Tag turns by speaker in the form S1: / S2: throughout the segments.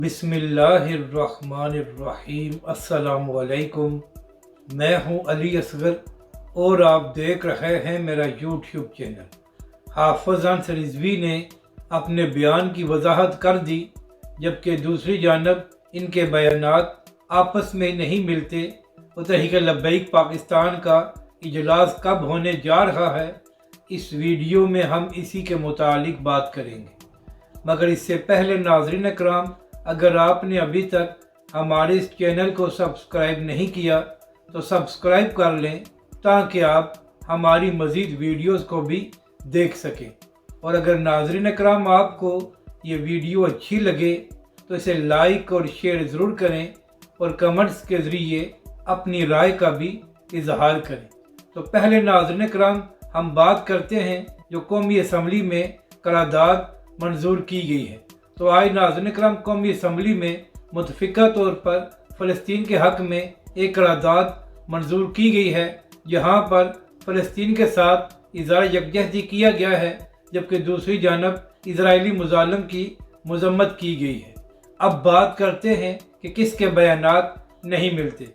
S1: बिस्मिल्लाहिर्रहमानिर्रहीम। अस्सलामुअलैकुम। मैं हूं अली असगर और आप देख रहे हैं मेरा यूट्यूब चैनल। हाफिज़ अंसर रिज़वी ने अपने बयान की वजाहत कर दी, जबकि दूसरी जानब इनके बयानात आपस में नहीं मिलते। और तहरीक लब्बैक पाकिस्तान का इजलास कब होने जा रहा है, इस वीडियो में हम इसी के मुतालिक बात करेंगे। मगर इससे पहले नाज़रीन इकराम, अगर आपने अभी तक हमारे इस चैनल को सब्सक्राइब नहीं किया तो सब्सक्राइब कर लें, ताकि आप हमारी मज़ीद वीडियोस को भी देख सकें। और अगर नाज़रीन इकराम आपको ये वीडियो अच्छी लगे तो इसे लाइक और शेयर ज़रूर करें और कमेंट्स के ज़रिए अपनी राय का भी इजहार करें। तो पहले नाज़रीन इकराम हम बात करते हैं जो कौमी असम्बली में करारदाद मंजूर की गई है। तो आज नाज़रीन इकराम कौमी असम्बली में मुतफ़िका तौर पर फ़लस्तीन के हक़ में एक करारदाद मंजूर की गई है, जहाँ पर फ़लस्तीन के साथ इज़हार यकजहती किया गया है, जबकि दूसरी जानब इजरायली मुज़ालिम की मज़म्मत की गई है। अब बात करते हैं कि किसके बयानात नहीं मिलते।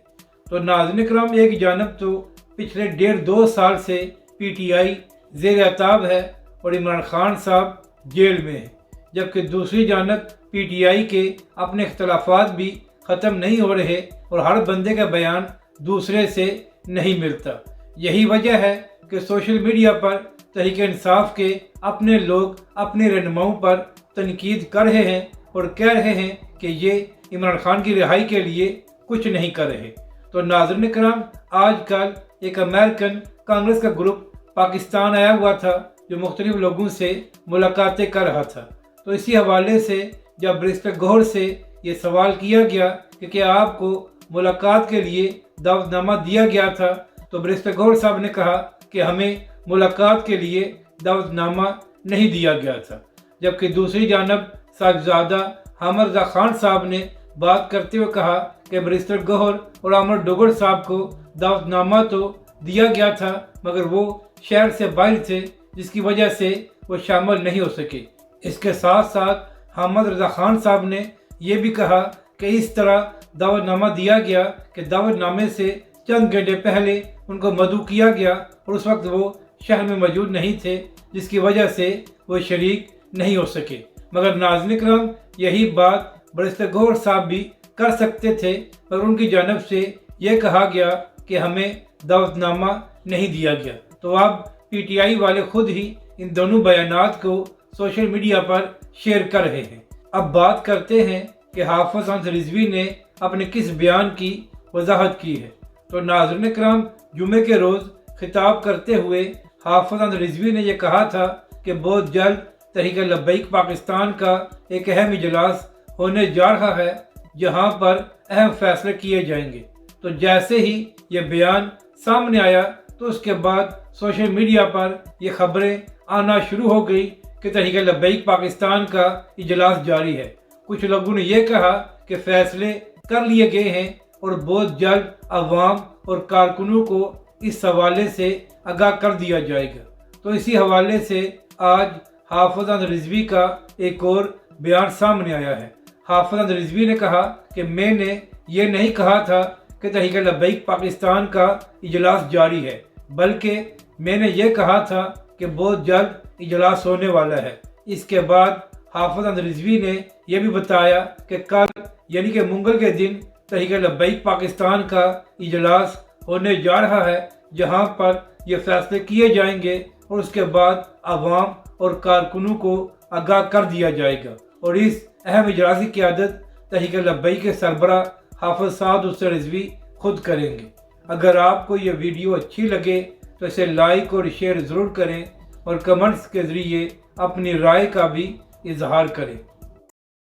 S1: तो नाज़रीन इकराम, एक जानब तो पिछले 1.5-2 साल से PTI ज़ेर अताब है और इमरान खान साहब जेल में है, जबकि दूसरी जानब PTI के अपने इख्तलाफात भी ख़त्म नहीं हो रहे और हर बंदे का बयान दूसरे से नहीं मिलता। यही वजह है कि सोशल मीडिया पर तहरीक इंसाफ के अपने लोग अपने रहनुमाओं पर तनकीद कर रहे हैं और कह रहे हैं कि ये इमरान खान की रिहाई के लिए कुछ नहीं कर रहे। तो नाज़रीन इकराम, आजकल एक अमेरिकन कांग्रेस का ग्रुप पाकिस्तान आया हुआ था, जो मुख्तलिफ लोगों से मुलाकातें कर रहा था। तो इसी हवाले से जब बैरिस्टर गौहर से ये सवाल किया गया कि क्या आपको मुलाकात के लिए दावतनामा दिया गया था, तो बैरिस्टर गौहर साहब ने कहा कि हमें मुलाकात के लिए दावतनामा नहीं दिया गया था। जबकि दूसरी जानब साहिबजादा हामिद रज़ा खान साहब ने बात करते हुए कहा कि बैरिस्टर गौहर और आमिर डोगर साहब को दावतनामा तो दिया गया था, मगर वो शहर से बाहर थे, जिसकी वजह से वो शामिल नहीं हो सके। इसके साथ साथ हामिद रज़ा खान साहब ने यह भी कहा कि इस तरह दावतनामा दिया गया कि दावतनामे से चंद घंटे पहले उनको मदऊ किया गया और उस वक्त वो शहर में मौजूद नहीं थे, जिसकी वजह से वो शरीक नहीं हो सके। मगर नाज़रीन इकराम, यही बात बैरिस्टर गौहर साहब भी कर सकते थे, मगर उनकी जानब से ये कहा गया कि हमें दावतनामा नहीं दिया गया। तो अब PTI वाले खुद ही इन दोनों बयानात को सोशल मीडिया पर शेयर कर रहे हैं। अब बात करते हैं कि हाफिज़ अंसर रिज़वी ने अपने किस बयान की वजाहत की है। तो नाज़रीन इकराम, जुमे के रोज़ खिताब करते हुए हाफिज़ अंसर रिज़वी ने यह कहा था कि बहुत जल्द तहरीक लब्बैक पाकिस्तान का एक अहम इजलास होने जा रहा है, जहां पर अहम फैसले किए जाएंगे। तो जैसे ही ये बयान सामने आया तो उसके बाद सोशल मीडिया पर ये खबरें आना शुरू हो गई कि तहरीक लब्बैक पाकिस्तान का इजलास जारी है। कुछ लोगों ने यह कहा कि फैसले कर लिए गए हैं और बहुत जल्द अवाम और कारकुनों को इस हवाले से आगाह कर दिया जाएगा। तो इसी हवाले से आज हाफिज़ अंसर रिज़वी का एक और बयान सामने आया है। हाफिज़ अंसर रिज़वी ने कहा कि मैंने ये नहीं कहा था कि तहरीक लब्बैक पाकिस्तान का इजलास जारी है, बल्कि मैंने ये कहा था कि बहुत जल्द इजलास होने वाला है। इसके बाद हाफिज़ अंसर रिज़वी ने यह भी बताया कि कल यानी कि मंगल के दिन तहरीक लब्बैक पाकिस्तान का इजलास होने जा रहा है, जहां पर ये फैसले किए जाएंगे और उसके बाद अवाम और कारकुनों को आगाह कर दिया जाएगा। और इस अहम इजलास की क़यादत तहरीक लब्बैक के सरबराह हाफिज़ साद अंसर रिज़वी खुद करेंगे। अगर आपको ये वीडियो अच्छी लगे तो इसे लाइक और शेयर ज़रूर करें और कमेंट्स के ज़रिए अपनी राय का भी इजहार करें।